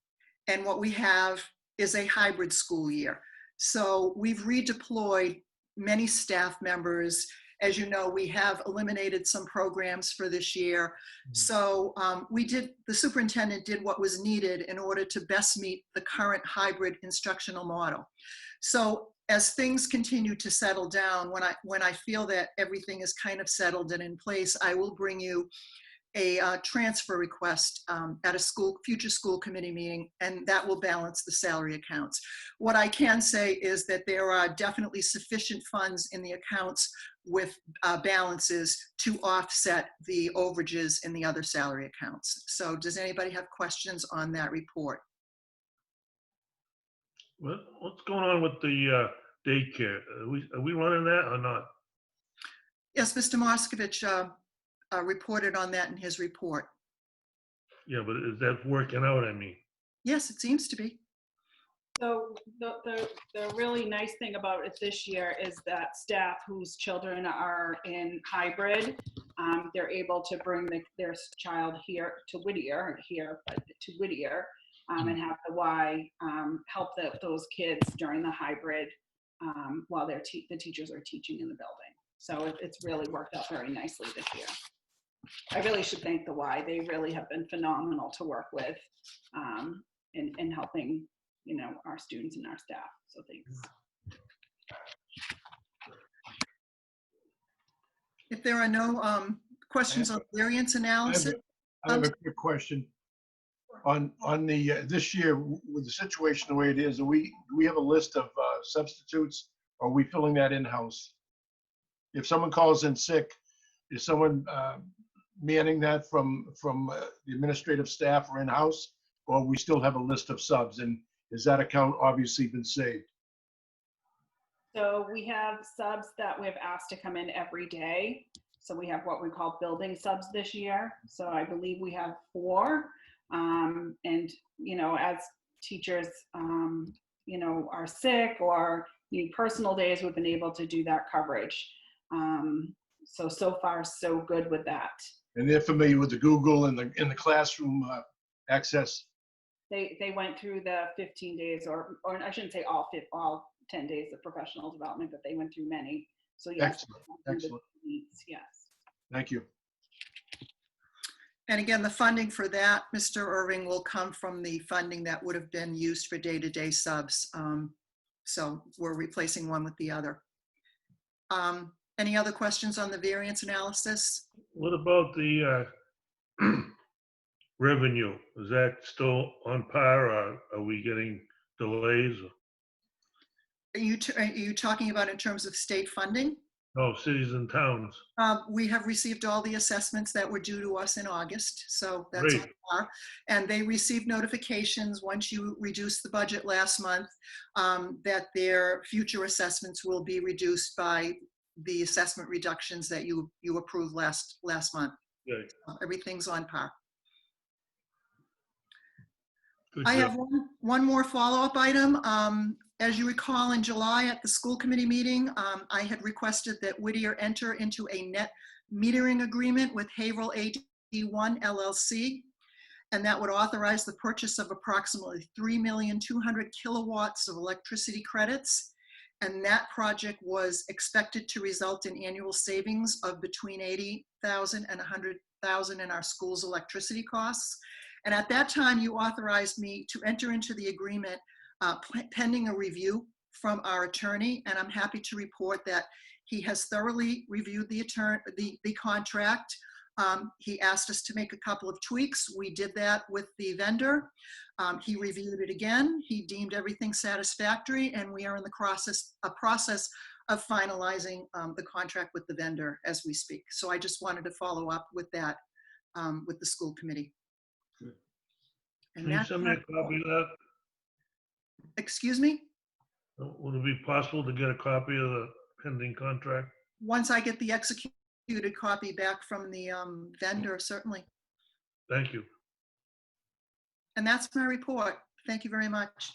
And what we have is a hybrid school year. So we've redeployed many staff members. As you know, we have eliminated some programs for this year. So the superintendent did what was needed in order to best meet the current hybrid instructional model. So as things continue to settle down, when I feel that everything is kind of settled and in place, I will bring you a transfer request at a future school committee meeting, and that will balance the salary accounts. What I can say is that there are definitely sufficient funds in the accounts with balances to offset the overages in the other salary accounts. So does anybody have questions on that report? What's going on with the daycare? Are we running that or not? Yes, Mr. Moskovich reported on that in his report. Yeah, but is that working out, I mean? Yes, it seems to be. So the really nice thing about it this year is that staff whose children are in hybrid, they're able to bring their child here to Whittier, and have the Y help those kids during the hybrid while the teachers are teaching in the building. So it's really worked out very nicely this year. I really should thank the Y. They really have been phenomenal to work with in helping, you know, our students and our staff. So thanks. If there are no questions on variance analysis. I have a quick question. On the this year, with the situation the way it is, do we have a list of substitutes, or are we filling that in-house? If someone calls in sick, is someone manning that from the administrative staff or in-house, or we still have a list of subs? And is that account obviously been saved? So we have subs that we've asked to come in every day. So we have what we call building subs this year. So I believe we have 4. And, you know, as teachers, you know, are sick or need personal days, we've been able to do that coverage. So far, so good with that. And they're familiar with the Google and the classroom access? They went through the 15 days, or I shouldn't say all 10 days of professional development, but they went through many. So yes. Excellent. Yes. Thank you. And again, the funding for that, Mr. Irving, will come from the funding that would have been used for day-to-day subs. So we're replacing one with the other. Any other questions on the variance analysis? What about the revenue? Is that still on par, or are we getting delays? Are you talking about in terms of state funding? No, cities and towns. We have received all the assessments that were due to us in August, so that's Great. on par. And they received notifications once you reduced the budget last month that their future assessments will be reduced by the assessment reductions that you approved last month. Good. Everything's on par. Good I job. have one more follow-up item. As you recall, in July at the school committee meeting, I had requested that Whittier enter into a net metering agreement with Haverhill AD1 LLC, and that would authorize the purchase of approximately 3,200,000 kilowatts of electricity credits. And that project was expected to result in annual savings of between $80,000 and $100,000 in our school's electricity costs. And at that time, you authorized me to enter into the agreement pending a review from our attorney. And I'm happy to report that he has thoroughly reviewed the contract. He asked us to make a couple of tweaks. We did that with the vendor. He reviewed it again. He deemed everything satisfactory, and we are in the process of finalizing the contract with the vendor as we speak. So I just wanted to follow up with that with the school committee. Good. And Can you send me a copy of that? Excuse me? Would it be possible to get a copy of the pending contract? Once I get the executed copy back from the vendor, certainly. Thank you. And that's my report. Thank you very much.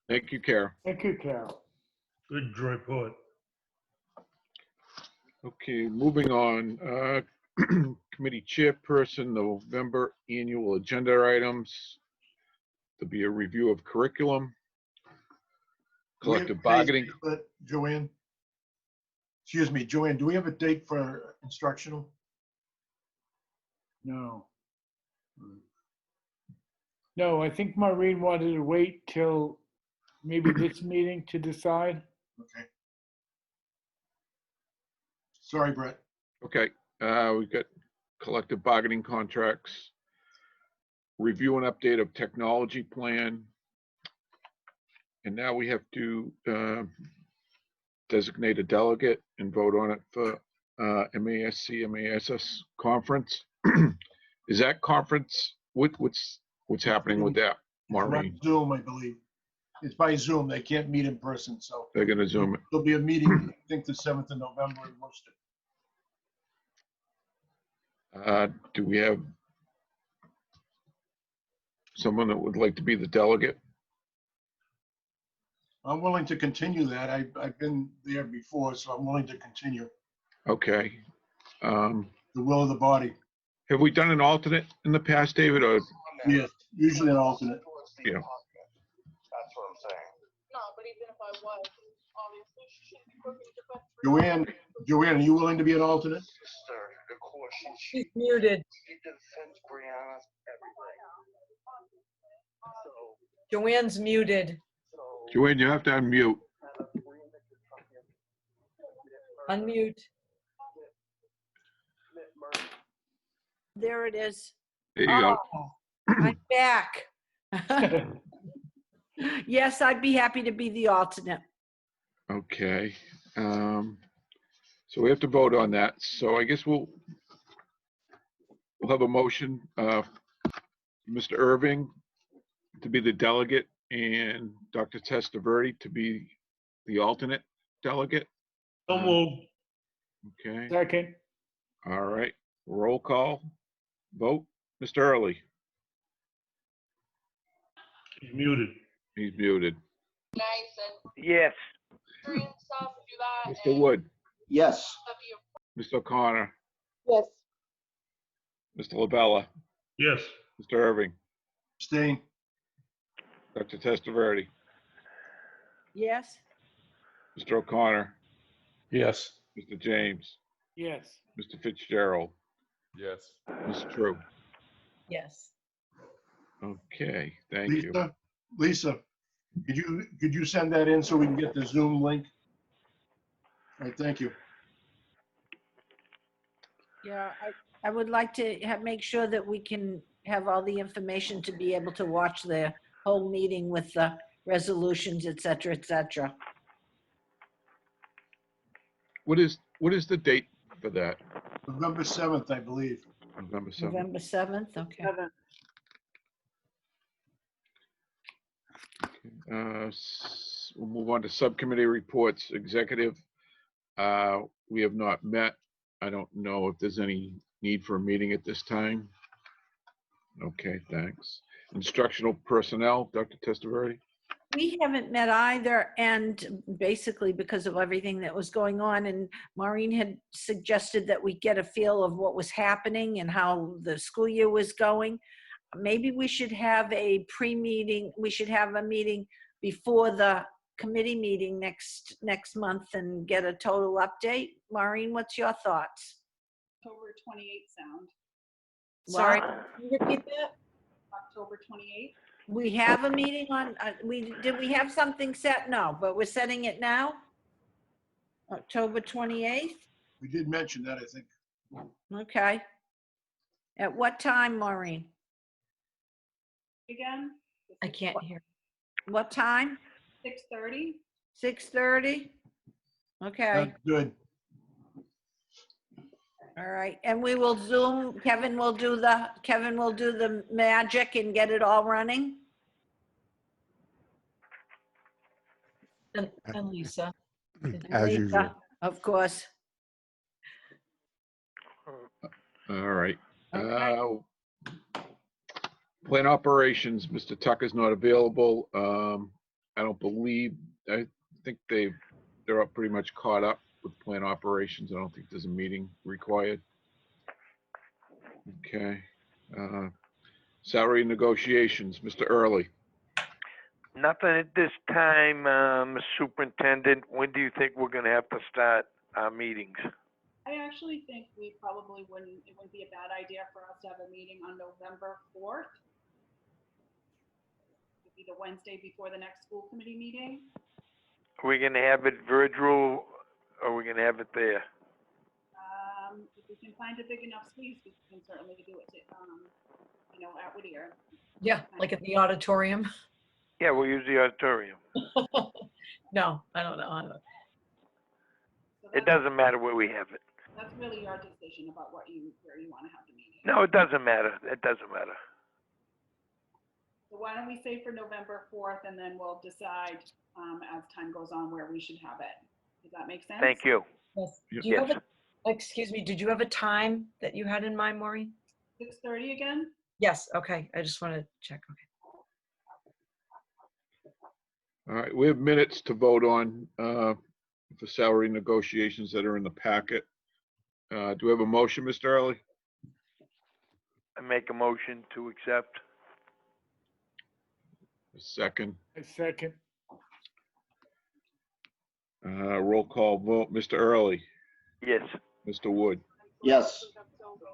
Thank you, Carol. Thank you, Carol. Good report. Okay, moving on. Committee chairperson, November annual agenda items. To be a review of curriculum, collective bargaining. Joanne? Excuse me, Joanne, do we have a date for instructional? No. No, I think Maureen wanted to wait till maybe this meeting to decide. Okay. Sorry, Brett. Okay, we've got collective bargaining contracts, review and update of technology plan. And now we have to designate a delegate and vote on it for MASC conference. Is that conference, what's happening with that, By Maureen? Zoom, I believe. It's by Zoom. They can't meet in person, so They're gonna Zoom it. there'll be a meeting, I think, the 7th of November in Worcester. Do we have someone that would like to be the delegate? I'm willing to continue that. I've been there before, so I'm willing to continue. Okay. The will of the body. Have we done an alternate in the past, David, or? Yes, usually an alternate. Yeah. That's what I'm saying. No, but even if I was, obviously she shouldn't be cooking defense. Joanne, are you willing to be an alternate? Sister, of course She's muted. She defends Brianna everything. So, Joanne's muted. Joanne, you have to unmute. Unmute. There it is. There you go. Oh, I'm back. Yes, I'd be happy to be the alternate. Okay. So we have to vote on that. So I guess we'll have a motion, Mr. Irving to be the delegate and Dr. Testaverde to be the alternate delegate. So moved. Okay. Second. All right. Roll call. Vote. Mr. Early. He's muted. He's muted. Yes. Mr. Wood. Yes. Mr. O'Connor. Yes. Mr. LaBella. Yes. Mr. Irving. Staying. Dr. Testaverde. Yes. Mr. O'Connor. Yes. Mr. James. Yes. Mr. Fitzgerald. Yes. Ms. True. Yes. Okay, thank you. Lisa, could you send that in so we can get the Zoom link? All right, thank you. Yeah, I would like to make sure that we can have all the information to be able to watch the whole meeting with the resolutions, et cetera, et cetera. What is the date for that? November 7th, I believe. November 7th. November 7th, okay. We'll move on to subcommittee reports. Executive, we have not met. I don't know if there's any need for a meeting at this time. Okay, thanks. Instructional personnel, Dr. Testaverde? We haven't met either, and basically because of everything that was going on, and Maureen had suggested that we get a feel of what was happening and how the school year was going. Maybe we should have a pre-meeting, we should have a meeting before the committee meeting next month and get a total update. Maureen, what's your thoughts? October 28th sound. Sorry, Can you repeat that? October 28th. we have a meeting on, did we have something set? No, but we're setting it now? October 28th? We did mention that, I think. Okay. At what time, Maureen? Again, I can't hear. What time? 6:30. 6:30? Okay, That's good. all right. And we will Zoom, Kevin will do the magic and get it all running? And Lisa. As usual. Of course. All right. Okay. Plant operations, Mr. Tucker's not available. I think they're up pretty much caught up with plant operations. I don't think there's a meeting required. Okay. Salary negotiations, Mr. Early. Nothing at this time, Mr. Superintendent. When do you think we're gonna have to start our meetings? I actually think it wouldn't be a bad idea for us to have a meeting on November 4th. It'd be the Wednesday before the next school committee meeting. Are we gonna have it virtual or are we gonna have it there? If If we can find a big enough space, we can certainly do it, at Whittier. Yeah, like at the auditorium. Yeah, we'll use the auditorium. No, I don't know. So It that's- doesn't matter where we have it. That's really your decision about where you want to have the meeting. No, it doesn't matter. It doesn't matter. So why don't we say for November 4th, and then we'll decide as time goes on where we should have it. Does that make sense? Thank you. Yes. Yep. Do you have Yes. excuse me, did you have a time that you had in mind, Maureen? 6:30 again? Yes, okay. I just want to check. Okay. All right, we have minutes to vote on for salary negotiations that are in the packet. Do we have a motion, Mr. Early? I make a motion to accept. A second. A second. Roll call vote. Mr. Early, Yes. Mr. Wood, Yes.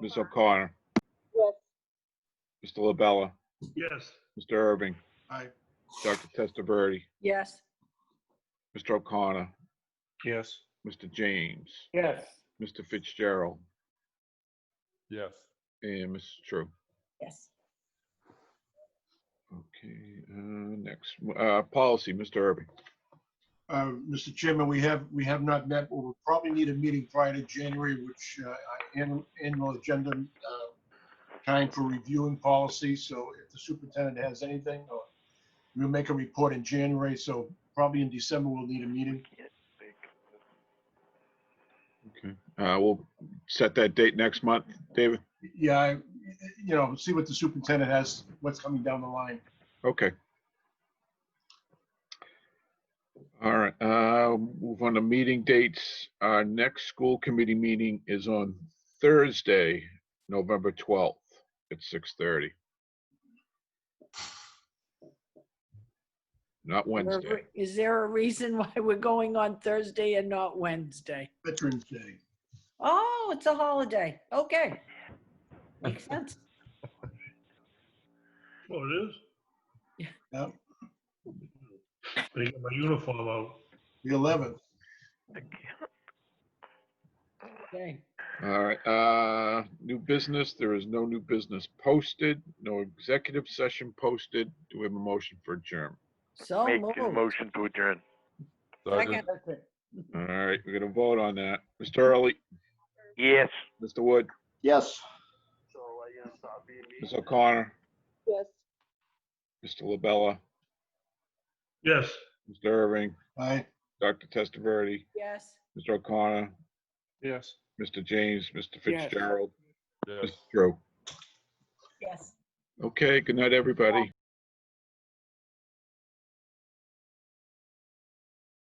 Ms. O'Connor, Yes. Mr. LaBella, Yes. Mr. Irving, Aye. Dr. Testaverde, Yes. Mr. O'Connor, Yes. Mr. James, Yes. Mr. Fitzgerald, Yes. and Mrs. True. Yes. Okay, next, policy, Mr. Irving. Mr. Chairman, we have not met, but we'll probably need a meeting prior to January, which annual agenda time for reviewing policy. So if the superintendent has anything, we'll make a report in January. So probably in December, we'll need a meeting. Okay, we'll set that date next month, David. Yeah, see what the superintendent has, what's coming down the line. Okay. All right, move on to meeting dates. Our next school committee meeting is on Thursday, November 12th at 6:30. Not Wednesday. Is there a reason why we're going on Thursday and not Wednesday? Veterans Day. Oh, it's a holiday. Okay. Makes sense. Oh, it is? Yeah, I get my uniform out. the 11th. Okay. All right, new business. There is no new business posted, no executive session posted. Do we have a motion for adjournment? So Make moved. a motion to adjourn. Second. All right, we're gonna vote on that. Mr. Early, Yes. Mr. Wood, Yes. Ms. O'Connor, Yes. Mr. LaBella, Yes. Mr. Irving, Aye. Dr. Testaverde, Yes. Mr. O'Connor, Yes. Mr. James, Mr. Yes. Fitzgerald, Yes. Mr. Drew. Yes. Okay, good night, everybody.